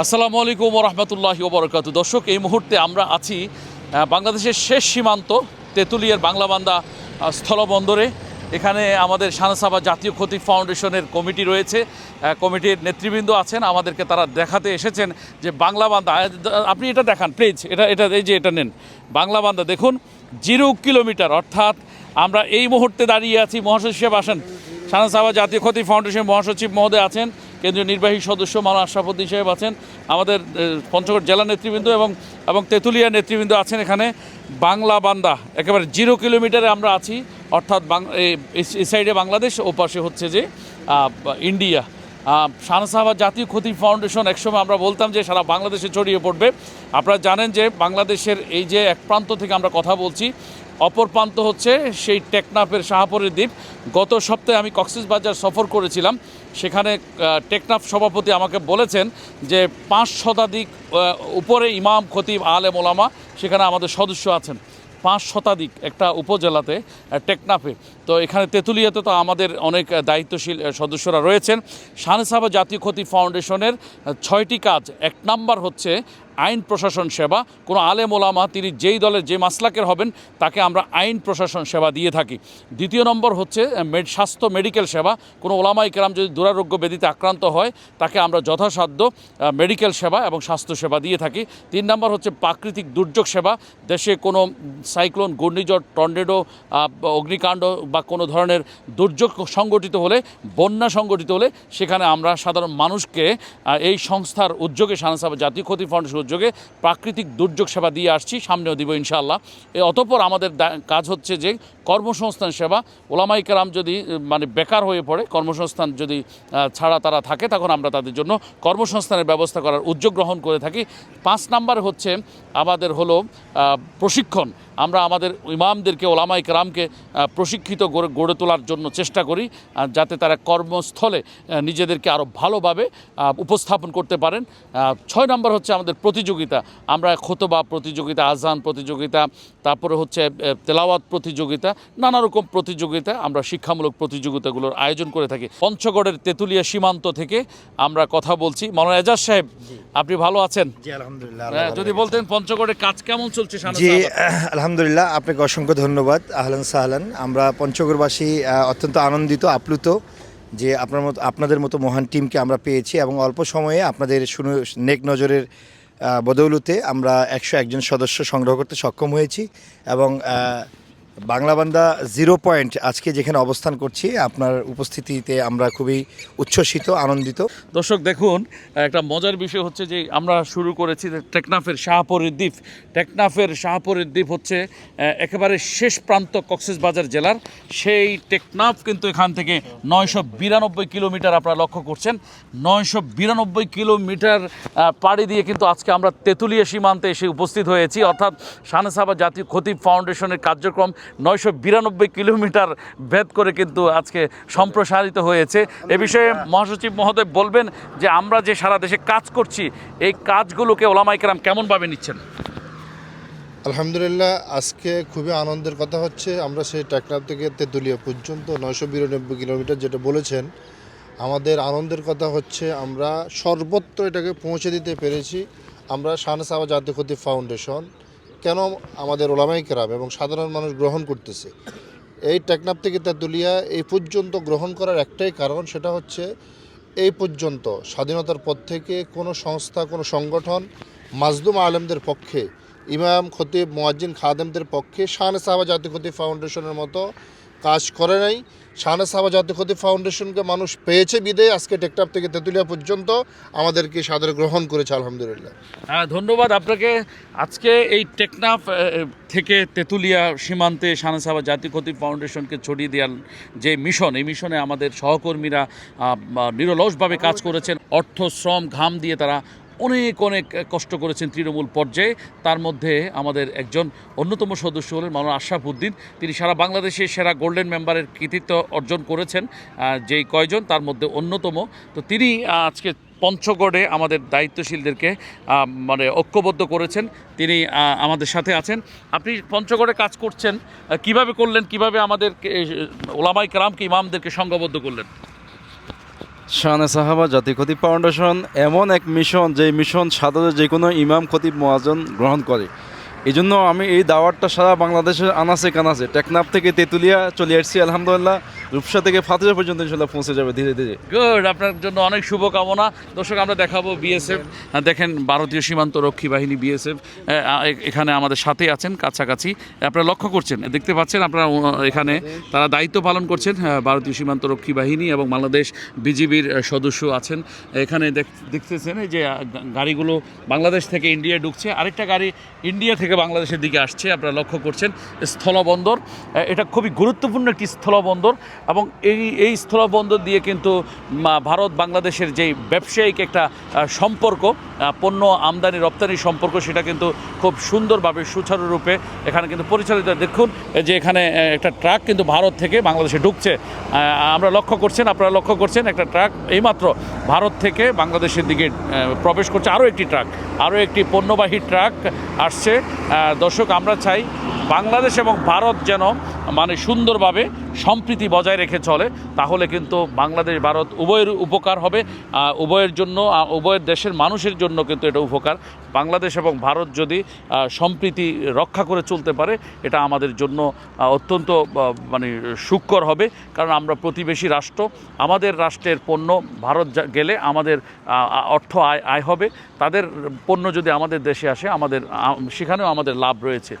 আসসালামু আলাইকুম রহমতুল্লাহি ওবরাকাতু। দর্শক, এই মুহূর্তে আমরা আছি বাংলাদেশের শেষ সীমান্ত তেঁতুলিয়ার বাংলাবান্ধা স্থলবন্দরে। এখানে আমাদের শাহনসাবা জাতীয় খতিব ফাউন্ডেশনের কমিটি রয়েছে, কমিটির নেতৃবৃন্দ আছেন। আমাদেরকে তারা দেখাতে এসেছেন যে বাংলাবান্ধা, আপনি এটা দেখান প্লিজ, এটা এই যে এটা নেন, বাংলাবান্ধা দেখুন 0 কিলোমিটার, অর্থাৎ আমরা এই মুহূর্তে দাঁড়িয়ে আছি। মহাসচিব আসেন, শাহনসাবা জাতীয় খতিব ফাউন্ডেশন মহাসচিব মহোদয় আছেন, কেন্দ্রীয় নির্বাহী সদস্য মাওলানা আশরাফুদ্দিন সাহেব আছেন, আমাদের পঞ্চগড় জেলা নেতৃবৃন্দ এবং তেঁতুলিয়া নেতৃবৃন্দ আছেন। এখানে বাংলাবান্ধা একেবারে 0 কিলোমিটারে আমরা আছি, অর্থাৎ এই সাইডে বাংলাদেশ, ও পাশে হচ্ছে যে ইন্ডিয়া। শাহনসাবা জাতীয় খতিব ফাউন্ডেশন একসময় আমরা বলতাম যে সারা বাংলাদেশে ছড়িয়ে পড়বে। আপনারা জানেন যে বাংলাদেশের এই যে এক প্রান্ত থেকে আমরা কথা বলছি, অপর প্রান্ত হচ্ছে সেই টেকনাফের শাহপরের দ্বীপ। গত সপ্তাহে আমি কক্সবাজার সফর করেছিলাম, সেখানে টেকনাফ সভাপতি আমাকে বলেছেন যে 5 শতাধিক উপরে ইমাম খতিব আলেম ওলামা সেখানে আমাদের সদস্য আছেন। 5 শতাধিক একটা উপজেলাতে টেকনাফে। তো এখানে তেঁতুলিয়াতে তো আমাদের অনেক দায়িত্বশীল সদস্যরা রয়েছেন। শাহনসাবা জাতীয় খতিব ফাউন্ডেশনের 6টি কাজ। 1 নাম্বার হচ্ছে আইন প্রশাসন সেবা। কোনো আলেম ওলামা তিনি যেই দলের যে মাসলাকের হবেন তাকে আমরা আইন প্রশাসন সেবা দিয়ে থাকি। 2 নম্বর হচ্ছে স্বাস্থ্য মেডিকেল সেবা। কোনো ওলামাই কেরাম যদি দুরারোগ্য ব্যাধিতে আক্রান্ত হয় তাকে আমরা যথাসাধ্য মেডিকেল সেবা এবং স্বাস্থ্য সেবা দিয়ে থাকি। 3 নম্বর হচ্ছে প্রাকৃতিক দুর্যোগ সেবা। দেশে কোনো সাইক্লোন, ঘূর্ণিঝড়, টর্নেডো, অগ্নিকাণ্ড বা কোনো ধরনের দুর্যোগ সংগঠিত হলে, বন্যা সংগঠিত হলে সেখানে আমরা সাধারণ মানুষকে এই সংস্থার উদ্যোগে, শাহনসাবা জাতীয় খতিব ফাউন্ডেশন উদ্যোগে প্রাকৃতিক দুর্যোগ সেবা দিয়ে আসছি, সামনেও দিব ইনশাআল্লাহ। অতঃপর আমাদের কাজ হচ্ছে যে কর্মসংস্থান সেবা। ওলামাই কেরাম যদি বেকার হয়ে পড়ে, কর্মসংস্থান যদি ছাড়া তারা থাকে, তখন আমরা তাদের জন্য কর্মসংস্থানের ব্যবস্থা করার উদ্যোগ গ্রহণ করে থাকি। 5 নাম্বার হচ্ছে আমাদের হলো প্রশিক্ষণ। আমরা আমাদের ইমামদেরকে, ওলামাই কেরামকে প্রশিক্ষিত গড়ে তোলার জন্য চেষ্টা করি, যাতে তারা কর্মস্থলে নিজেদেরকে আরও ভালোভাবে উপস্থাপন করতে পারেন। 6 নম্বর হচ্ছে আমাদের প্রতিযোগিতা। আমরা খুতবা প্রতিযোগিতা, আজান প্রতিযোগিতা, তারপরে হচ্ছে তেলাওয়াত প্রতিযোগিতা, নানা রকম প্রতিযোগিতা, আমরা শিক্ষামূলক প্রতিযোগিতাগুলোর আয়োজন করে থাকি। পঞ্চগড়ের তেঁতুলিয়া সীমান্ত থেকে আমরা কথা বলছি। মাওলানা এজাজ সাহেব, আপনি ভালো আছেন? জি আলহামদুলিল্লাহ। যদি বলতেন পঞ্চগড়ের কাজ কেমন চলছে? জি আলহামদুলিল্লাহ, আপনাকে অসংখ্য ধন্যবাদ। আহলান সাহলান। আমরা পঞ্চগড়বাসী অত্যন্ত আনন্দিত, আপ্লুত যে আপনাদের মতো মহান টিমকে আমরা পেয়েছি, এবং অল্প সময়ে আপনাদের নেক নজরের বদৌলতে আমরা 101 জন সদস্য সংগ্রহ করতে সক্ষম হয়েছি। এবং বাংলাবান্ধা 0 পয়েন্ট আজকে যেখানে অবস্থান করছি, আপনার উপস্থিতিতে আমরা খুবই উচ্ছ্বসিত, আনন্দিত। দর্শক দেখুন, একটা মজার বিষয় হচ্ছে যে আমরা শুরু করেছি টেকনাফের শাহপরের দ্বীপ। টেকনাফের শাহপরের দ্বীপ হচ্ছে একেবারে শেষ প্রান্ত কক্সবাজার জেলার। সেই টেকনাফ কিন্তু এখান থেকে 992 কিলোমিটার, আপনারা লক্ষ্য করছেন 992 কিলোমিটার পাড়ি দিয়ে কিন্তু আজকে আমরা তেঁতুলিয়া সীমান্তে এসে উপস্থিত হয়েছি। অর্থাৎ শাহনসাবা জাতীয় খতিব ফাউন্ডেশনের কার্যক্রম 992 কিলোমিটার ভেদ করে কিন্তু আজকে সম্প্রসারিত হয়েছে। এ বিষয়ে মহাসচিব মহোদয় বলবেন যে আমরা যে সারা দেশে কাজ করছি, এই কাজগুলোকে ওলামায়ে কেরাম কেমনভাবে নিচ্ছেন? আলহামদুলিল্লাহ, আজকে খুবই আনন্দের কথা হচ্ছে আমরা সেই টেকনাফ থেকে তেঁতুলিয়া পর্যন্ত 992 কিলোমিটার যেটা বলেছেন, আমাদের আনন্দের কথা হচ্ছে আমরা সর্বত্র এটাকে পৌঁছে দিতে পেরেছি। আমরা শাহনসাবা জাতীয় খতিব ফাউন্ডেশন কেন আমাদের ওলামায়ে কেরাম এবং সাধারণ মানুষ গ্রহণ করতেছে এই টেকনাফ থেকে তেঁতুলিয়া এই পর্যন্ত গ্রহণ করার একটাই কারণ, সেটা হচ্ছে এই পর্যন্ত স্বাধীনতার পর থেকে কোনো সংস্থা, কোনো সংগঠন মাজলুম আলেমদের পক্ষে, ইমাম খতিব মুয়াজ্জিন খাদেমদের পক্ষে শাহনসাবা জাতীয় খতিব ফাউন্ডেশনের মতো কাজ করে নাই। শাহনসাবা জাতীয় খতিব ফাউন্ডেশনকে মানুষ পেয়েছে বিদে আজকে টেকনাফ থেকে তেঁতুলিয়া পর্যন্ত আমাদেরকে সাদরে গ্রহণ করেছে, আলহামদুলিল্লাহ। ধন্যবাদ আপনাকে। আজকে এই টেকনাফ থেকে তেঁতুলিয়া সীমান্তে শাহনসাবা জাতীয় খতিব ফাউন্ডেশনকে ছড়িয়ে দেওয়ার যে মিশন, এই মিশনে আমাদের সহকর্মীরা নিরলসভাবে কাজ করেছেন। অর্থ, শ্রম, ঘাম দিয়ে তারা অনেক কষ্ট করেছেন তৃণমূল পর্যায়ে। তার মধ্যে আমাদের একজন অন্যতম সদস্য হলেন মাওলানা আশরাফুদ্দিন। তিনি সারা বাংলাদেশে সেরা গোল্ডেন মেম্বারের কৃতিত্ব অর্জন করেছেন, যেই কয়জন তার মধ্যে অন্যতম। তো তিনি আজকে পঞ্চগড়ে আমাদের দায়িত্বশীলদেরকে ঐক্যবদ্ধ করেছেন। তিনি আমাদের সাথে আছেন। আপনি পঞ্চগড়ে কাজ করছেন, কিভাবে করলেন, কিভাবে আমাদের ওলামায়ে কেরামকে, ইমামদেরকে সংঘবদ্ধ করলেন? শানে সাহাবা জাতীয় খতিব ফাউন্ডেশন এমন এক মিশন, যে মিশন সাধারণ যে কোনো ইমাম খতিব মুয়াজ্জিন গ্রহণ করে। এই জন্য আমি এই দাওয়াতটা সারা বাংলাদেশের আনাচে কানাচে, টেকনাফ থেকে তেঁতুলিয়া চলে আসছি আলহামদুলিল্লাহ, রূপসা থেকে ফাতিহা পর্যন্ত ইনশাল্লাহ পৌঁছে যাবে ধীরে ধীরে। গুড, আপনার জন্য অনেক শুভকামনা। দর্শক, আমরা দেখাবো বিএসএফ। দেখেন, ভারতীয় সীমান্ত রক্ষী বাহিনী বিএসএফ এখানে আমাদের সাথে আছেন, কাছাকাছি আপনারা লক্ষ্য করছেন, দেখতে পাচ্ছেন আপনারা এখানে তারা দায়িত্ব পালন করছেন। ভারতীয় সীমান্ত রক্ষী বাহিনী এবং বাংলাদেশ বিজিবির সদস্য আছেন এখানে। দেখতেছেন এই যে গাড়িগুলো বাংলাদেশ থেকে ইন্ডিয়া ঢুকছে, আরেকটা গাড়ি ইন্ডিয়া থেকে বাংলাদেশের দিকে আসছে, আপনারা লক্ষ্য করছেন। স্থলবন্দর, এটা খুবই গুরুত্বপূর্ণ একটি স্থলবন্দর, এবং এই স্থলবন্দর দিয়ে কিন্তু ভারত বাংলাদেশের যেই ব্যবসায়িক একটা সম্পর্ক, পণ্য আমদানি রপ্তানি সম্পর্ক, সেটা কিন্তু খুব সুন্দরভাবে সুচারুরূপে এখানে কিন্তু পরিচালিত। দেখুন যে এখানে একটা ট্রাক কিন্তু ভারত থেকে বাংলাদেশে ঢুকছে, আমরা লক্ষ্য করছেন, আপনারা লক্ষ্য করছেন, একটা ট্রাক এইমাত্র ভারত থেকে বাংলাদেশের দিকে প্রবেশ করছে। আরও একটি ট্রাক, আরও একটি পণ্যবাহী ট্রাক আসছে। দর্শক, আমরা চাই বাংলাদেশ এবং ভারত যেন মানে সুন্দরভাবে সম্প্রীতি বজায় রেখে চলে, তাহলে কিন্তু বাংলাদেশ ভারত উভয়ের উপকার হবে, উভয়ের জন্য, উভয়ের দেশের মানুষের জন্য কিন্তু এটা উপকার। বাংলাদেশ এবং ভারত যদি সম্প্রীতি রক্ষা করে চলতে পারে, এটা আমাদের জন্য অত্যন্ত মানে সুখকর হবে, কারণ আমরা প্রতিবেশী রাষ্ট্র। আমাদের রাষ্ট্রের পণ্য ভারত গেলে আমাদের অর্থ আয় হবে, তাদের পণ্য যদি আমাদের দেশে আসে, আমাদের সেখানেও আমাদের লাভ রয়েছে।